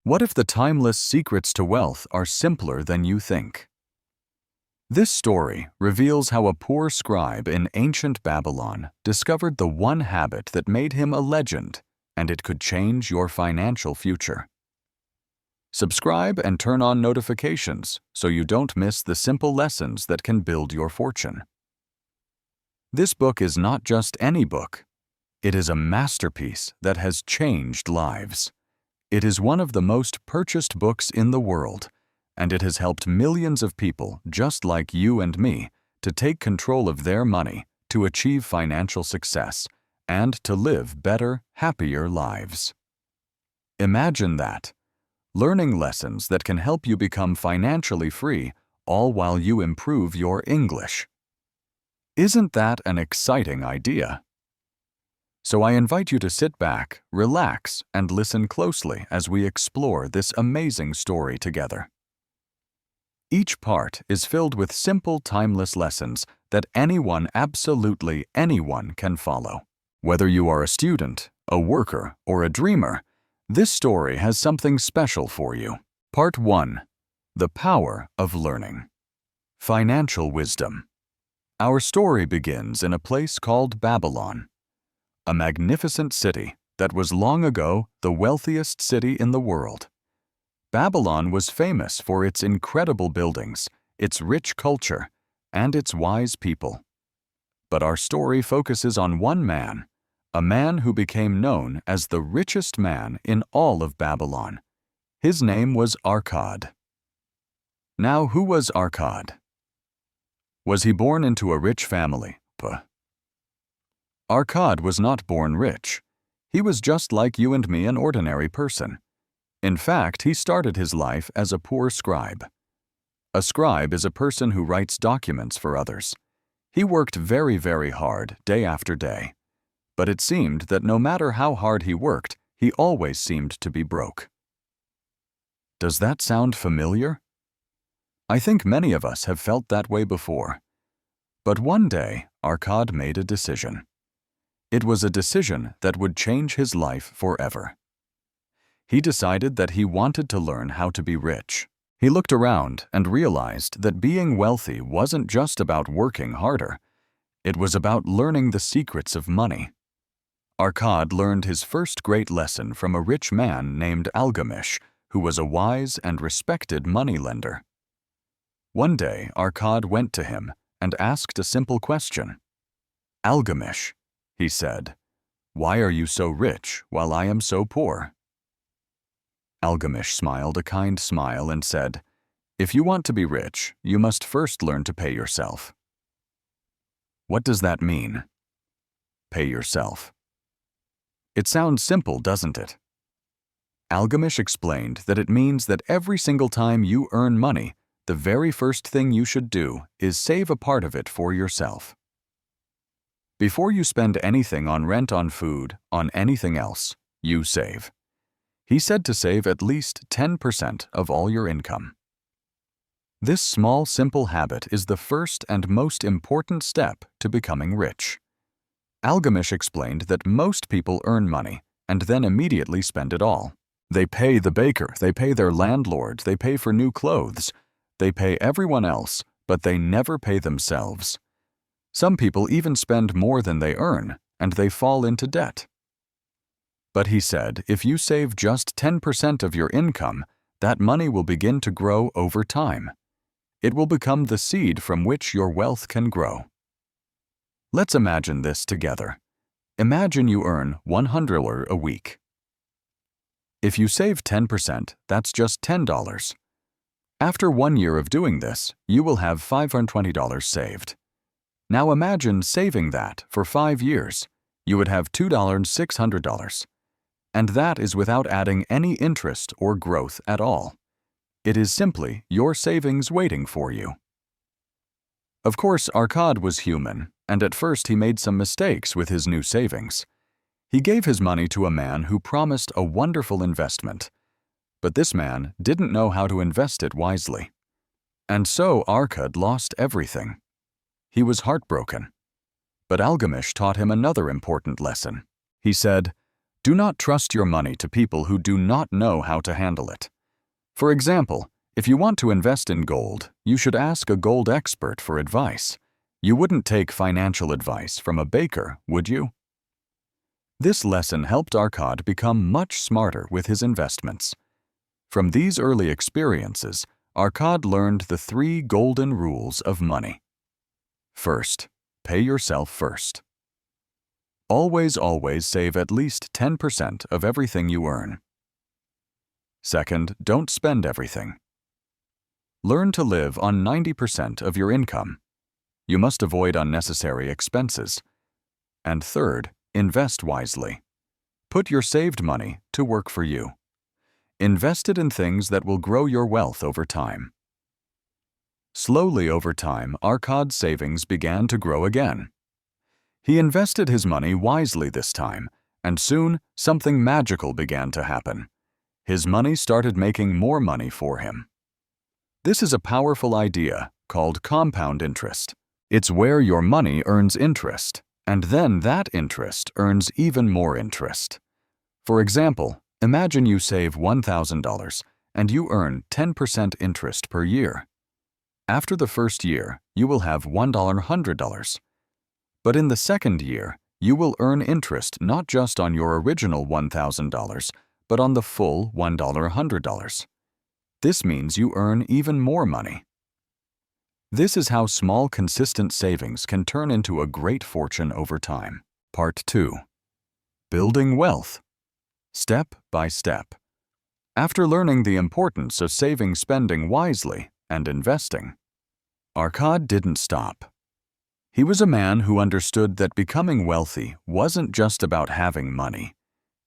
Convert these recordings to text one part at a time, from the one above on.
What if the timeless secrets to wealth are simpler than you think? This story reveals how a poor scribe in ancient Babylon discovered the one habit that made him a legend, and it could change your financial future. Subscribe and turn on notifications so you don't miss the simple lessons that can build your fortune. This book is not just any book. It is a masterpiece that has changed lives. It is one of the most purchased books in the world, and it has helped millions of people just like you and me to take control of their money, to achieve financial success, and to live better, happier lives. Imagine that. Learning lessons that can help you become financially free, all while you improve your English. Isn't that an exciting idea? So I invite you to sit back, relax, and listen closely as we explore this amazing story together. Each part is filled with simple, timeless lessons that anyone, absolutely anyone, can follow. Whether you are a student, a worker, or a dreamer, this story has something special for you. Part 1. The Power of Learning. Financial Wisdom. Our story begins in a place called Babylon, a magnificent city that was long ago the wealthiest city in the world. Babylon was famous for its incredible buildings, its rich culture, and its wise people. But our story focuses on one man, a man who became known as the richest man in all of Babylon. His name was Arcad. Now, who was Arcad? Was he born into a rich family? Arcad was not born rich. He was just like you and me, an ordinary person. In fact, he started his life as a poor scribe. A scribe is a person who writes documents for others. He worked very, very hard day after day. But it seemed that no matter how hard he worked, he always seemed to be broke. Does that sound familiar? I think many of us have felt that way before. But one day, Arcad made a decision. It was a decision that would change his life forever. He decided that he wanted to learn how to be rich. He looked around and realized that being wealthy wasn't just about working harder. It was about learning the secrets of money. Arcad learned his first great lesson from a rich man named Algamish, who was a wise and respected moneylender. One day, Arcad went to him and asked a simple question. "Algamish," he said, "why are you so rich while I am so poor?" Algamish smiled a kind smile and said, "If you want to be rich, you must first learn to pay yourself." What does that mean? Pay yourself. It sounds simple, doesn't it? Algamish explained that it means that every single time you earn money, the very first thing you should do is save a part of it for yourself. Before you spend anything on rent, on food, on anything else, you save. He said to save at least 10% of all your income. This small, simple habit is the first and most important step to becoming rich. Algamish explained that most people earn money and then immediately spend it all. They pay the baker, they pay their landlord, they pay for new clothes, they pay everyone else, but they never pay themselves. Some people even spend more than they earn, and they fall into debt. But he said, if you save just 10% of your income, that money will begin to grow over time. It will become the seed from which your wealth can grow. Let's imagine this together. Imagine you earn $100 a week. If you save 10%, that's just $10. After 1 year of doing this, you will have $520 saved. Now imagine saving that for 5 years. You would have $2,600. And that is without adding any interest or growth at all. It is simply your savings waiting for you. Of course, Arcad was human, and at first he made some mistakes with his new savings. He gave his money to a man who promised a wonderful investment. But this man didn't know how to invest it wisely. And so Arcad lost everything. He was heartbroken. But Algamish taught him another important lesson. He said, Do not trust your money to people who do not know how to handle it. For example, if you want to invest in gold, you should ask a gold expert for advice. You wouldn't take financial advice from a baker, would you? This lesson helped Arkad become much smarter with his investments. From these early experiences, Arkad learned the 3 golden rules of money. First, pay yourself first. Always save at least 10% of everything you earn. Second, don't spend everything. Learn to live on 90% of your income. You must avoid unnecessary expenses. And third, invest wisely. Put your saved money to work for you. Invest it in things that will grow your wealth over time. Slowly over time, Arkad's savings began to grow again. He invested his money wisely this time, and soon something magical began to happen. His money started making more money for him. This is a powerful idea called compound interest. It's where your money earns interest, and then that interest earns even more interest. For example, imagine you save $1,000 and you earn 10% interest per year. After the first year, you will have $100. But in the second year, you will earn interest not just on your original $1,000, but on the full $100. This means you earn even more money. This is how small, consistent savings can turn into a great fortune over time. Part 2. Building wealth. Step by step. After learning the importance of saving, spending wisely, and investing, Arkad didn't stop. He was a man who understood that becoming wealthy wasn't just about having money.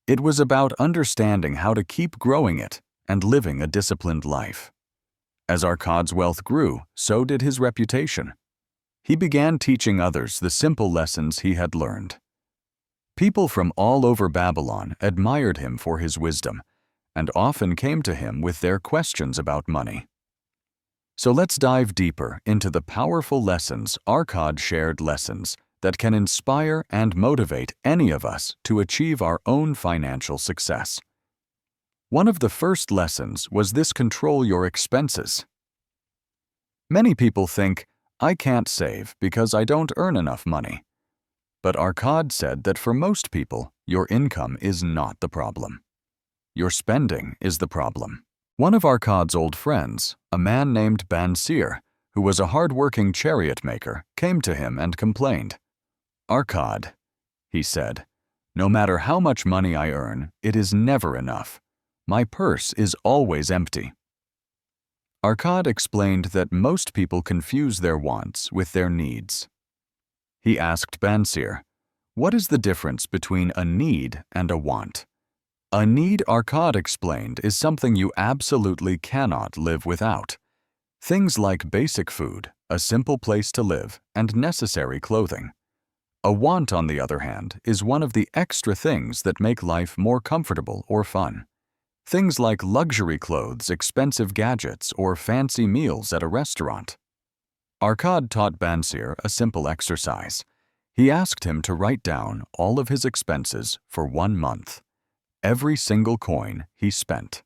It was about understanding how to keep growing it and living a disciplined life. As Arkad's wealth grew, so did his reputation. He began teaching others the simple lessons he had learned. People from all over Babylon admired him for his wisdom and often came to him with their questions about money. So let's dive deeper into the powerful lessons Arkad shared, lessons that can inspire and motivate any of us to achieve our own financial success. One of the first lessons was this: control your expenses. Many people think, I can't save because I don't earn enough money. But Arkad said that for most people, your income is not the problem. Your spending is the problem. One of Arkad's old friends, a man named Bansir, who was a hard-working chariot maker, came to him and complained. Arkad, he said, no matter how much money I earn, it is never enough. My purse is always empty. Arkad explained that most people confuse their wants with their needs. He asked Bansir, what is the difference between a need and a want? A need, Arkad explained, is something you absolutely cannot live without. Things like basic food, a simple place to live, and necessary clothing. A want, on the other hand, is one of the extra things that make life more comfortable or fun. Things like luxury clothes, expensive gadgets, or fancy meals at a restaurant. Arkad taught Bansir a simple exercise. He asked him to write down all of his expenses for 1 month. Every single coin he spent.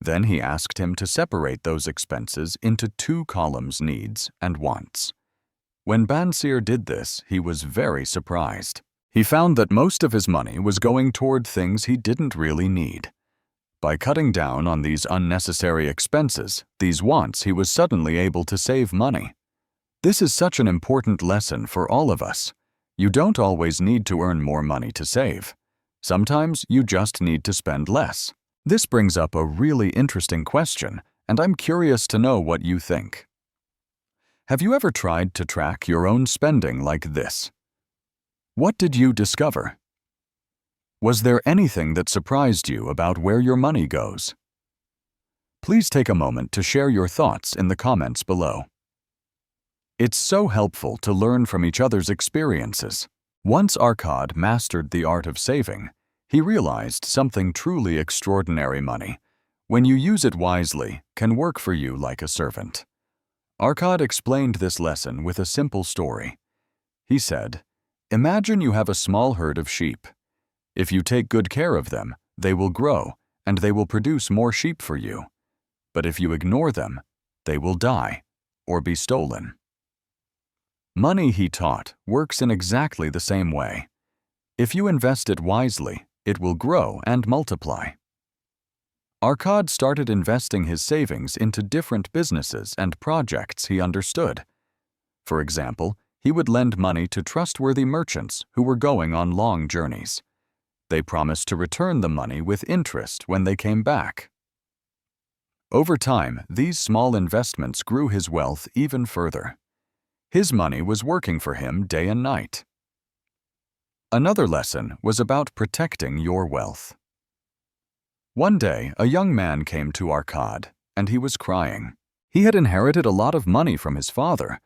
Then he asked him to separate those expenses into 2 columns: needs and wants. When Bansir did this, he was very surprised. He found that most of his money was going toward things he didn't really need. By cutting down on these unnecessary expenses, these wants, he was suddenly able to save money. This is such an important lesson for all of us. You don't always need to earn more money to save. Sometimes you just need to spend less. This brings up a really interesting question, and I'm curious to know what you think. Have you ever tried to track your own spending like this? What did you discover? Was there anything that surprised you about where your money goes? Please take a moment to share your thoughts in the comments below. It's so helpful to learn from each other's experiences. Once Arkad mastered the art of saving, he realized something truly extraordinary: money, when you use it wisely, can work for you like a servant. Arkad explained this lesson with a simple story. He said, imagine you have a small herd of sheep. If you take good care of them, they will grow, and they will produce more sheep for you. But if you ignore them, they will die or be stolen. Money, he taught, works in exactly the same way. If you invest it wisely, it will grow and multiply. Arkad started investing his savings into different businesses and projects he understood. For example, he would lend money to trustworthy merchants who were going on long journeys. They promised to return the money with interest when they came back. Over time, these small investments grew his wealth even further. His money was working for him day and night. Another lesson was about protecting your wealth. One day, a young man came to Arkad, and he was crying. He had inherited a lot of money from his father,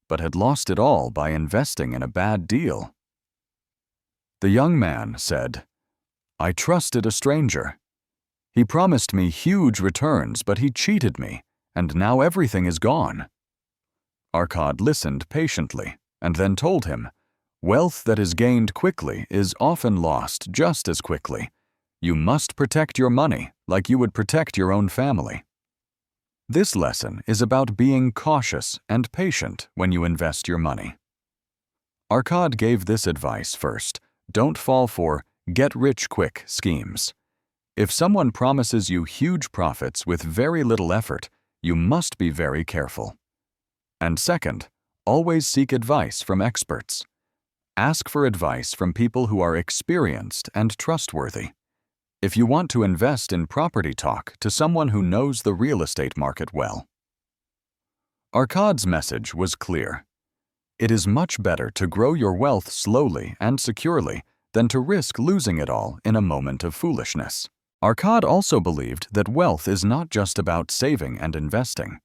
but had lost it all by investing in a bad deal. The young man said, "I trusted a stranger. He promised me huge returns, but he cheated me, and now everything is gone." Arkad listened patiently and then told him, "Wealth that is gained quickly is often lost just as quickly. You must protect your money like you would protect your own family." This lesson is about being cautious and patient when you invest your money. Arkad gave this advice first: don't fall for get-rich-quick schemes. If someone promises you huge profits with very little effort, you must be very careful. And second, always seek advice from experts. Ask for advice from people who are experienced and trustworthy. If you want to invest in property, talk to someone who knows the real estate market well. Arkad's message was clear. It is much better to grow your wealth slowly and securely than to risk losing it all in a moment of foolishness. Arkad also believed that wealth is not just about saving and investing.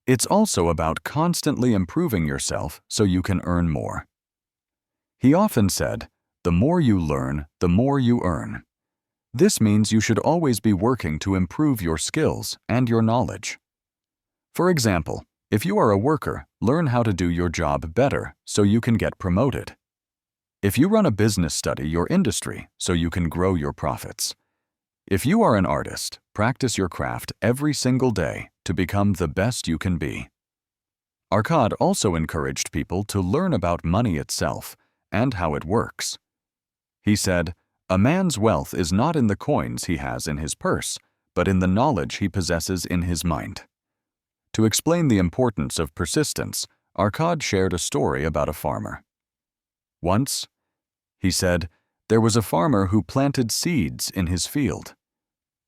It's also about constantly improving yourself so you can earn more. He often said, "The more you learn, the more you earn." This means you should always be working to improve your skills and your knowledge. For example, if you are a worker, learn how to do your job better so you can get promoted. If you run a business, study your industry so you can grow your profits. If you are an artist, practice your craft every single day to become the best you can be. Arkad also encouraged people to learn about money itself and how it works. He said, "A man's wealth is not in the coins he has in his purse, but in the knowledge he possesses in his mind." To explain the importance of persistence, Arkad shared a story about a farmer. Once, he said, there was a farmer who planted seeds in his field.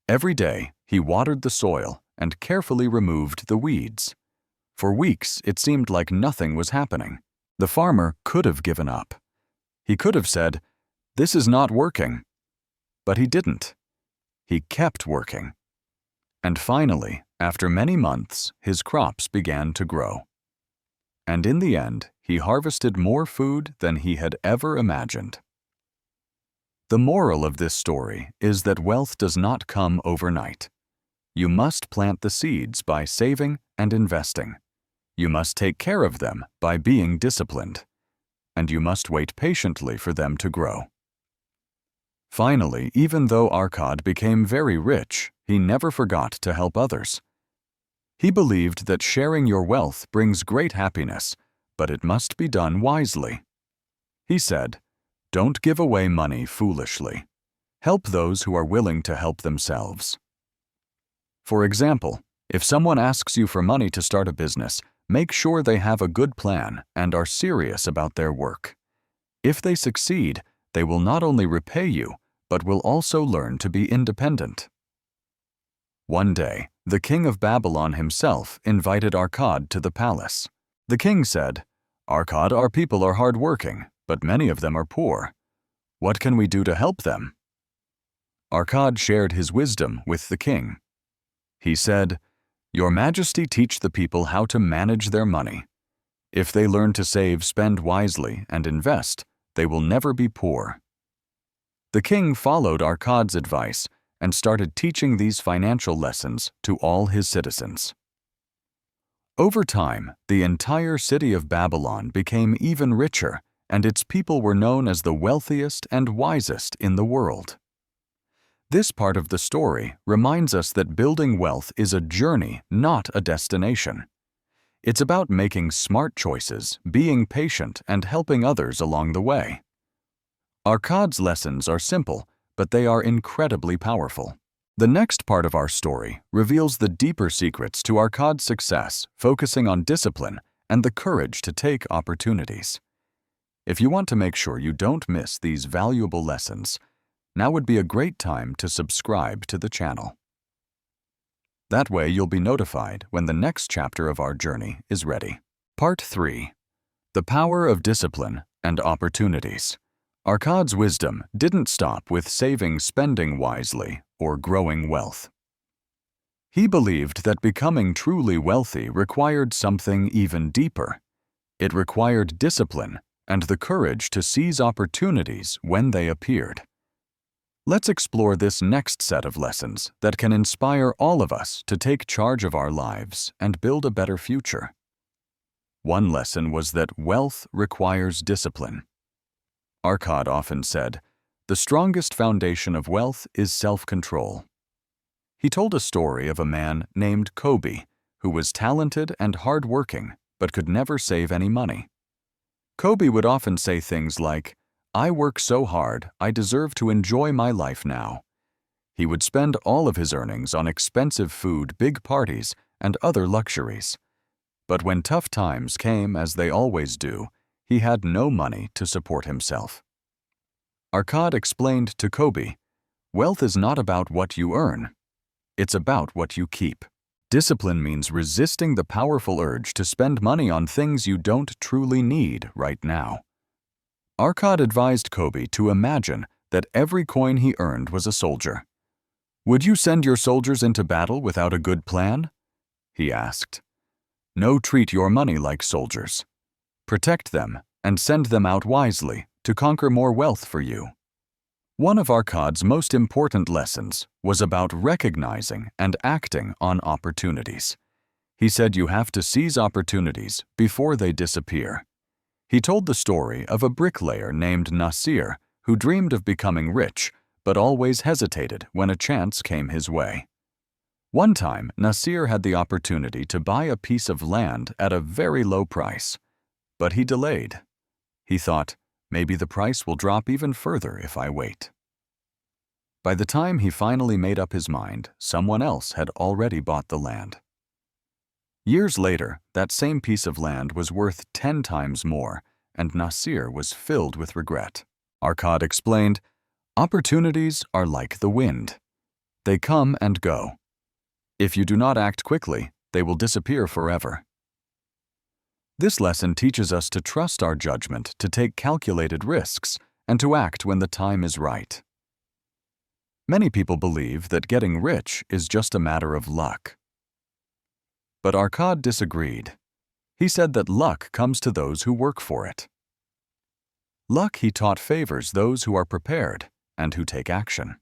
Every day, he watered the soil and carefully removed the weeds. For weeks, it seemed like nothing was happening. The farmer could have given up. He could have said, "This is not working." But he didn't. He kept working. And finally, after many months, his crops began to grow. And in the end, he harvested more food than he had ever imagined. The moral of this story is that wealth does not come overnight. You must plant the seeds by saving and investing. You must take care of them by being disciplined. And you must wait patiently for them to grow. Finally, even though Arkad became very rich, he never forgot to help others. He believed that sharing your wealth brings great happiness, but it must be done wisely. He said, "Don't give away money foolishly. Help those who are willing to help themselves." For example, if someone asks you for money to start a business, make sure they have a good plan and are serious about their work. If they succeed, they will not only repay you, but will also learn to be independent. One day, the king of Babylon himself invited Arkad to the palace. The king said, "Arkad, our people are hard-working, but many of them are poor. What can we do to help them?" Arkad shared his wisdom with the king. He said, "Your Majesty, teach the people how to manage their money. If they learn to save, spend wisely, and invest, they will never be poor." The king followed Arkad's advice and started teaching these financial lessons to all his citizens. Over time, the entire city of Babylon became even richer and its people were known as the wealthiest and wisest in the world. This part of the story reminds us that building wealth is a journey, not a destination. It's about making smart choices, being patient, and helping others along the way. Arkad's lessons are simple, but they are incredibly powerful. The next part of our story reveals the deeper secrets to Arkad's success, focusing on discipline and the courage to take opportunities. If you want to make sure you don't miss these valuable lessons, now would be a great time to subscribe to the channel. That way you'll be notified when the next chapter of our journey is ready. Part 3. The Power of Discipline and Opportunities. Arkad's wisdom didn't stop with spending wisely, or growing wealth. He believed that becoming truly wealthy required something even deeper. It required discipline and the courage to seize opportunities when they appeared. Let's explore this next set of lessons that can inspire all of us to take charge of our lives and build a better future. One lesson was that wealth requires discipline. Arkad often said, "The strongest foundation of wealth is self-control." He told a story of a man named Kobe, who was talented and hard-working, but could never save any money. Kobe would often say things like, "I work so hard, I deserve to enjoy my life now." He would spend all of his earnings on expensive food, big parties, and other luxuries. But when tough times came, as they always do, he had no money to support himself. Arkad explained to Kobe, "Wealth is not about what you earn. It's about what you keep." Discipline means resisting the powerful urge to spend money on things you don't truly need right now. Arkad advised Kobe to imagine that every coin he earned was a soldier. "Would you send your soldiers into battle without a good plan?" he asked. "No, treat your money like soldiers. Protect them and send them out wisely to conquer more wealth for you." One of Arkad's most important lessons was about recognizing and acting on opportunities. He said you have to seize opportunities before they disappear. He told the story of a bricklayer named Nasir who dreamed of becoming rich, but always hesitated when a chance came his way. One time, Nasir had the opportunity to buy a piece of land at a very low price, but he delayed. He thought, maybe the price will drop even further if I wait. By the time he finally made up his mind, someone else had already bought the land. Years later, that same piece of land was worth 10 times more, and Nasir was filled with regret. Arkad explained, "Opportunities are like the wind. They come and go. If you do not act quickly, they will disappear forever." This lesson teaches us to trust our judgment, to take calculated risks, and to act when the time is right. Many people believe that getting rich is just a matter of luck. But Arkad disagreed. He said that luck comes to those who work for it. Luck, he taught, favors those who are prepared and who take action.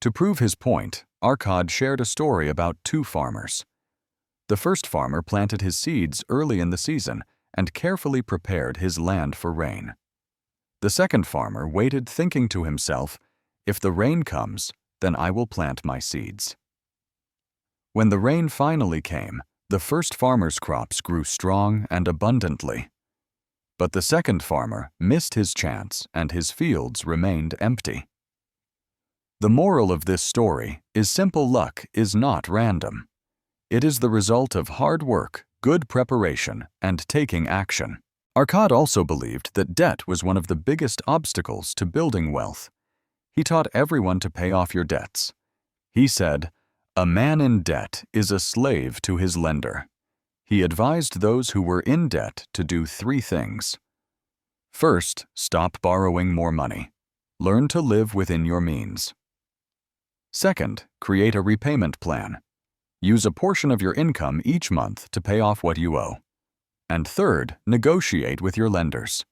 To prove his point, Arkad shared a story about 2 farmers. The first farmer planted his seeds early in the season and carefully prepared his land for rain. The second farmer waited, thinking to himself, "If the rain comes, then I will plant my seeds." When the rain finally came, the first farmer's crops grew strong and abundantly. But the second farmer missed his chance and his fields remained empty. The moral of this story is simple: luck is not random. It is the result of hard work, good preparation, and taking action. Arkad also believed that debt was one of the biggest obstacles to building wealth. He taught everyone to pay off your debts. He said, "A man in debt is a slave to his lender." He advised those who were in debt to do 3 things. First, stop borrowing more money. Learn to live within your means. Second, create a repayment plan. Use a portion of your income each month to pay off what you owe. And third, negotiate with your lenders.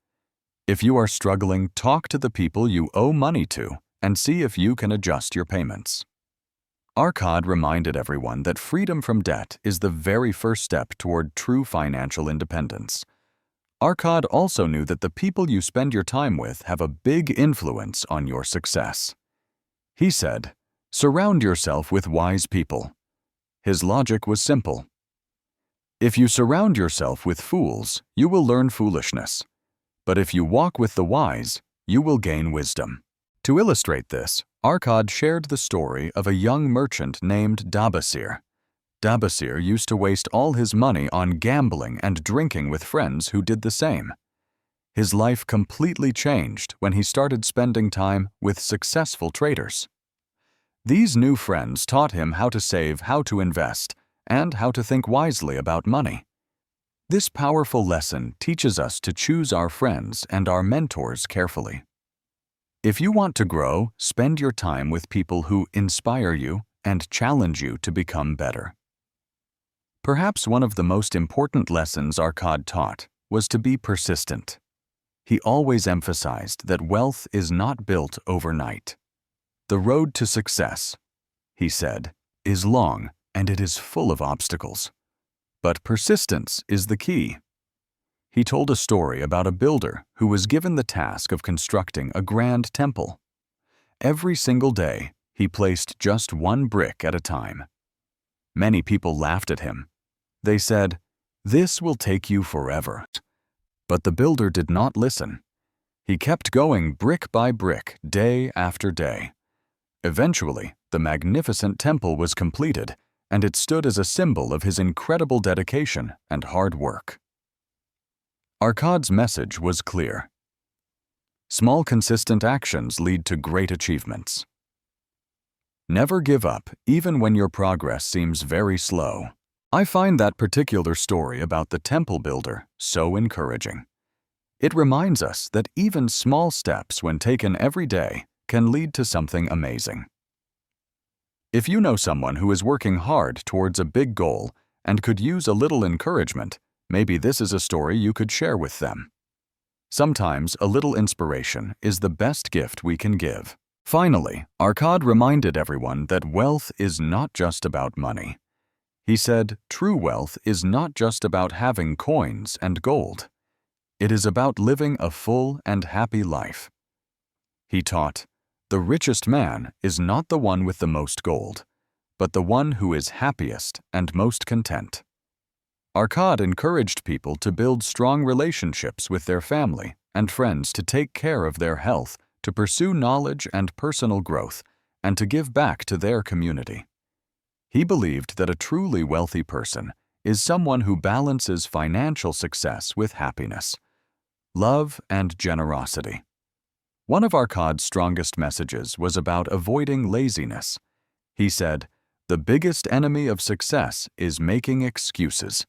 If you are struggling, talk to the people you owe money to and see if you can adjust your payments. Arkad reminded everyone that freedom from debt is the very first step toward true financial independence. Arcad also knew that the people you spend your time with have a big influence on your success. He said, "Surround yourself with wise people." His logic was simple. If you surround yourself with fools, you will learn foolishness. But if you walk with the wise, you will gain wisdom. To illustrate this, Arcad shared the story of a young merchant named Dabasir. Dabasir used to waste all his money on gambling and drinking with friends who did the same. His life completely changed when he started spending time with successful traders. These new friends taught him how to save, how to invest, and how to think wisely about money. This powerful lesson teaches us to choose our friends and our mentors carefully. If you want to grow, spend your time with people who inspire you and challenge you to become better. Perhaps one of the most important lessons Arcad taught was to be persistent. He always emphasized that wealth is not built overnight. The road to success, he said, is long and it is full of obstacles. But persistence is the key. He told a story about a builder who was given the task of constructing a grand temple. Every single day, he placed just one brick at a time. Many people laughed at him. They said, "This will take you forever." But the builder did not listen. He kept going brick by brick, day after day. Eventually, the magnificent temple was completed, and it stood as a symbol of his incredible dedication and hard work. Arcad's message was clear. Small, consistent actions lead to great achievements. Never give up, even when your progress seems very slow. I find that particular story about the temple builder so encouraging. It reminds us that even small steps, when taken every day, can lead to something amazing. If you know someone who is working hard towards a big goal and could use a little encouragement, maybe this is a story you could share with them. Sometimes a little inspiration is the best gift we can give. Finally, Arcad reminded everyone that wealth is not just about money. He said, true wealth is not just about having coins and gold. It is about living a full and happy life. He taught, the richest man is not the one with the most gold, but the one who is happiest and most content. Arcad encouraged people to build strong relationships with their family and friends, to take care of their health, to pursue knowledge and personal growth, and to give back to their community. He believed that a truly wealthy person is someone who balances financial success with happiness, love, and generosity. One of Arcad's strongest messages was about avoiding laziness. He said, "The biggest enemy of success is making excuses."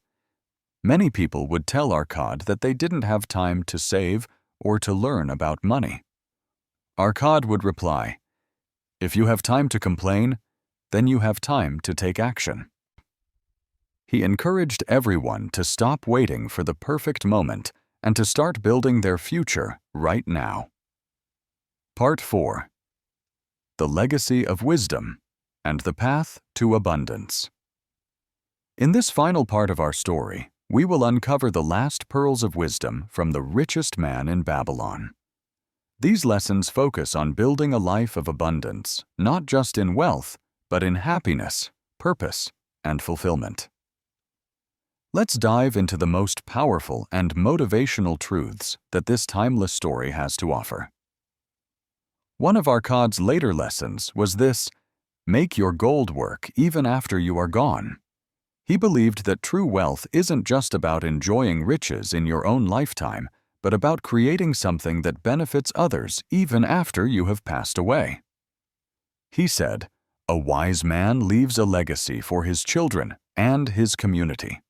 Many people would tell Arcad that they didn't have time to save or to learn about money. Arcad would reply, "If you have time to complain, then you have time to take action." He encouraged everyone to stop waiting for the perfect moment and to start building their future right now. Part 4. The Legacy of Wisdom and the Path to Abundance. In this final part of our story, we will uncover the last pearls of wisdom from the richest man in Babylon. These lessons focus on building a life of abundance, not just in wealth, but in happiness, purpose, and fulfillment. Let's dive into the most powerful and motivational truths that this timeless story has to offer. One of Arcad's later lessons was this: make your gold work even after you are gone. He believed that true wealth isn't just about enjoying riches in your own lifetime, but about creating something that benefits others even after you have passed away. He said, "A wise man leaves a legacy for his children and his community."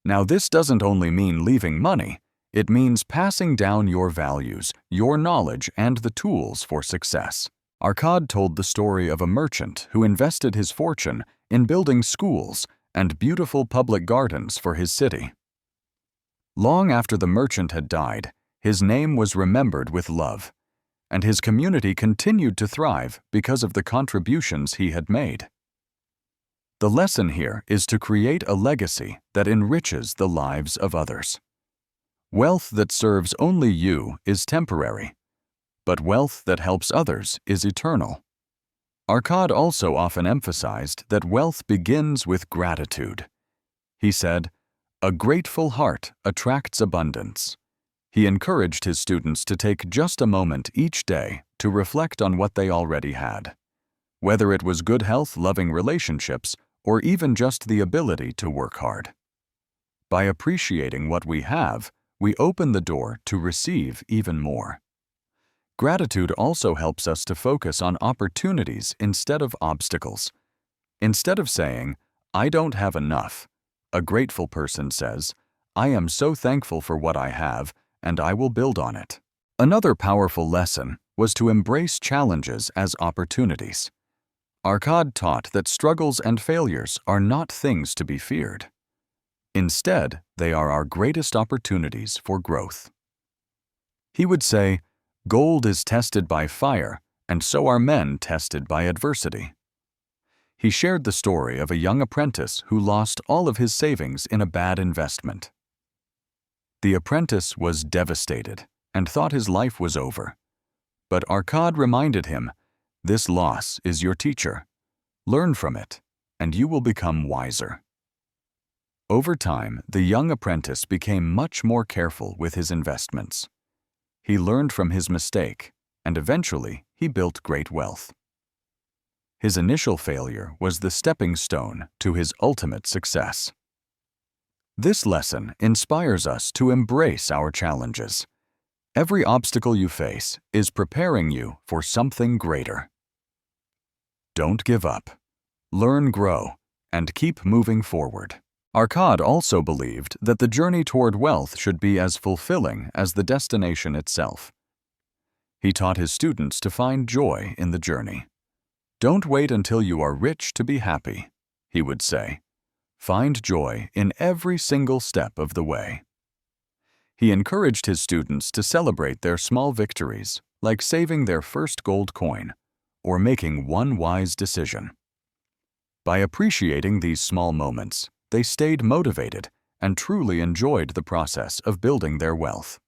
Now, this doesn't only mean leaving money, it means passing down your values, your knowledge, and the tools for success. Arcad told the story of a merchant who invested his fortune in building schools and beautiful public gardens for his city. Long after the merchant had died, his name was remembered with love, and his community continued to thrive because of the contributions he had made. The lesson here is to create a legacy that enriches the lives of others. Wealth that serves only you is temporary, but wealth that helps others is eternal. Arcad also often emphasized that wealth begins with gratitude. He said, "A grateful heart attracts abundance." He encouraged his students to take just a moment each day to reflect on what they already had, whether it was good health, loving relationships, or even just the ability to work hard. By appreciating what we have, we open the door to receive even more. Gratitude also helps us to focus on opportunities instead of obstacles. Instead of saying, "I don't have enough," a grateful person says, "I am so thankful for what I have, and I will build on it." Another powerful lesson was to embrace challenges as opportunities. Arcad taught that struggles and failures are not things to be feared. Instead, they are our greatest opportunities for growth. He would say, "Gold is tested by fire, and so are men tested by adversity." He shared the story of a young apprentice who lost all of his savings in a bad investment. The apprentice was devastated and thought his life was over. But Arcad reminded him, "This loss is your teacher. Learn from it, and you will become wiser." Over time, the young apprentice became much more careful with his investments. He learned from his mistake, and eventually he built great wealth. His initial failure was the stepping stone to his ultimate success. This lesson inspires us to embrace our challenges. Every obstacle you face is preparing you for something greater. Don't give up. Learn, grow, and keep moving forward. Arcad also believed that the journey toward wealth should be as fulfilling as the destination itself. He taught his students to find joy in the journey. "Don't wait until you are rich to be happy," he would say. "Find joy in every single step of the way." He encouraged his students to celebrate their small victories, like saving their first gold coin or making one wise decision. By appreciating these small moments, they stayed motivated and truly enjoyed the process of building their wealth.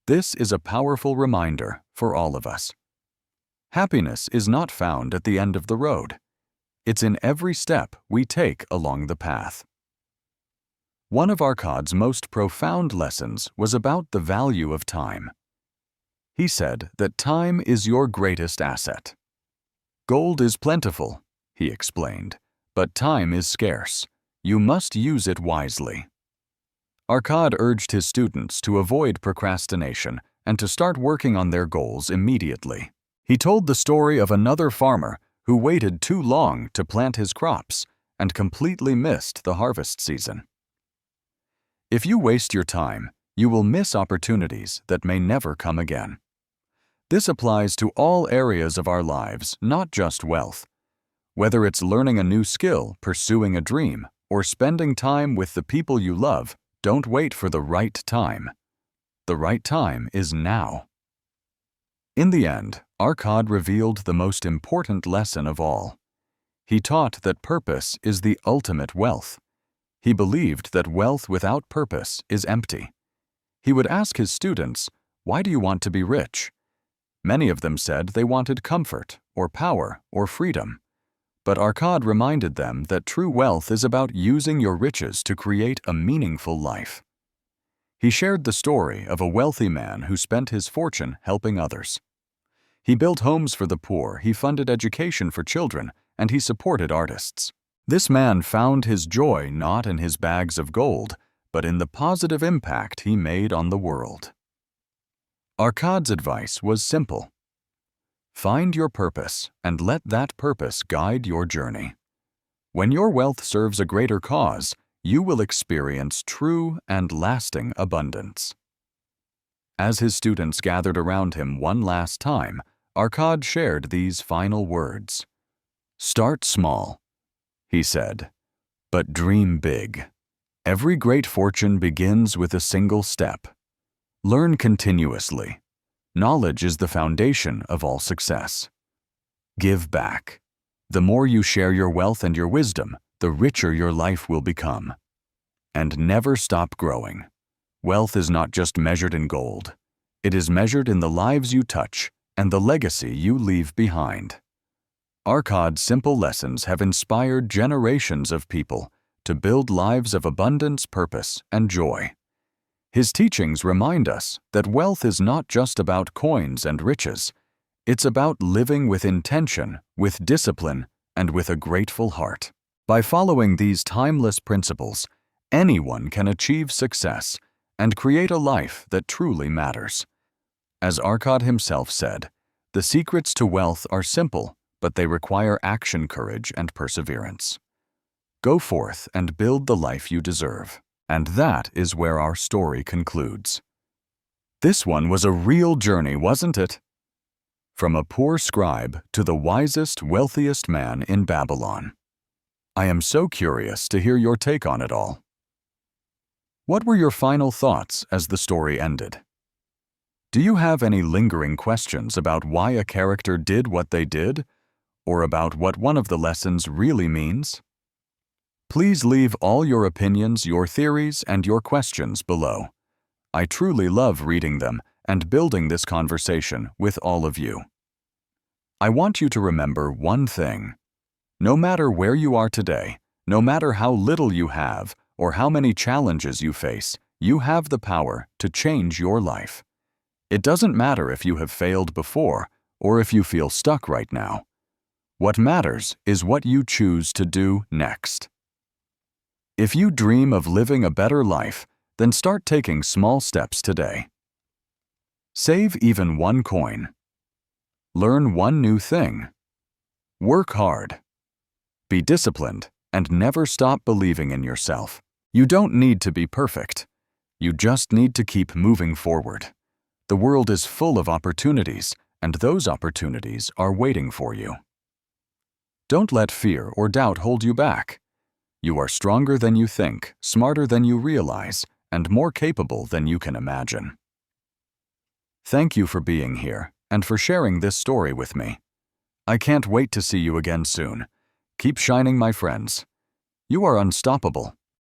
This is a powerful reminder for all of us. Happiness is not found at the end of the road. It's in every step we take along the path. One of Arcad's most profound lessons was about the value of time. He said that time is your greatest asset. "Gold is plentiful," he explained, "but time is scarce. You must use it wisely." Arcad urged his students to avoid procrastination and to start working on their goals immediately. He told the story of another farmer who waited too long to plant his crops and completely missed the harvest season. If you waste your time, you will miss opportunities that may never come again. This applies to all areas of our lives, not just wealth. Whether it's learning a new skill, pursuing a dream, or spending time with the people you love, don't wait for the right time. The right time is now. In the end, Arcad revealed the most important lesson of all. He taught that purpose is the ultimate wealth. He believed that wealth without purpose is empty. He would ask his students, "Why do you want to be rich?" Many of them said they wanted comfort, or power, or freedom. But Arcad reminded them that true wealth is about using your riches to create a meaningful life. He shared the story of a wealthy man who spent his fortune helping others. He built homes for the poor, he funded education for children, and he supported artists. This man found his joy not in his bags of gold, but in the positive impact he made on the world. Arcad's advice was simple. Find your purpose and let that purpose guide your journey. When your wealth serves a greater cause, you will experience true and lasting abundance. As his students gathered around him one last time, Arcad shared these final words. "Start small," he said, "but dream big. Every great fortune begins with a single step. Learn continuously. Knowledge is the foundation of all success. Give back. The more you share your wealth and your wisdom, the richer your life will become. And never stop growing. Wealth is not just measured in gold. It is measured in the lives you touch and the legacy you leave behind. Arkad's simple lessons have inspired generations of people to build lives of abundance, purpose, and joy. His teachings remind us that wealth is not just about coins and riches. It's about living with intention, with discipline, and with a grateful heart. By following these timeless principles, anyone can achieve success and create a life that truly matters. As Arkad himself said, the secrets to wealth are simple, but they require action, courage, and perseverance. Go forth and build the life you deserve. And that is where our story concludes. This one was a real journey, wasn't it? From a poor scribe to the wisest, wealthiest man in Babylon. I am so curious to hear your take on it all. What were your final thoughts as the story ended? Do you have any lingering questions about why a character did what they did, or about what one of the lessons really means? Please leave all your opinions, your theories, and your questions below. I truly love reading them and building this conversation with all of you. I want you to remember one thing. No matter where you are today, no matter how little you have or how many challenges you face, you have the power to change your life. It doesn't matter if you have failed before or if you feel stuck right now. What matters is what you choose to do next. If you dream of living a better life, then start taking small steps today. Save even one coin. Learn one new thing. Work hard. Be disciplined and never stop believing in yourself. You don't need to be perfect. You just need to keep moving forward. The world is full of opportunities, and those opportunities are waiting for you. Don't let fear or doubt hold you back. You are stronger than you think, smarter than you realize, and more capable than you can imagine. Thank you for being here and for sharing this story with me. I can't wait to see you again soon. Keep shining, my friends. You are unstoppable.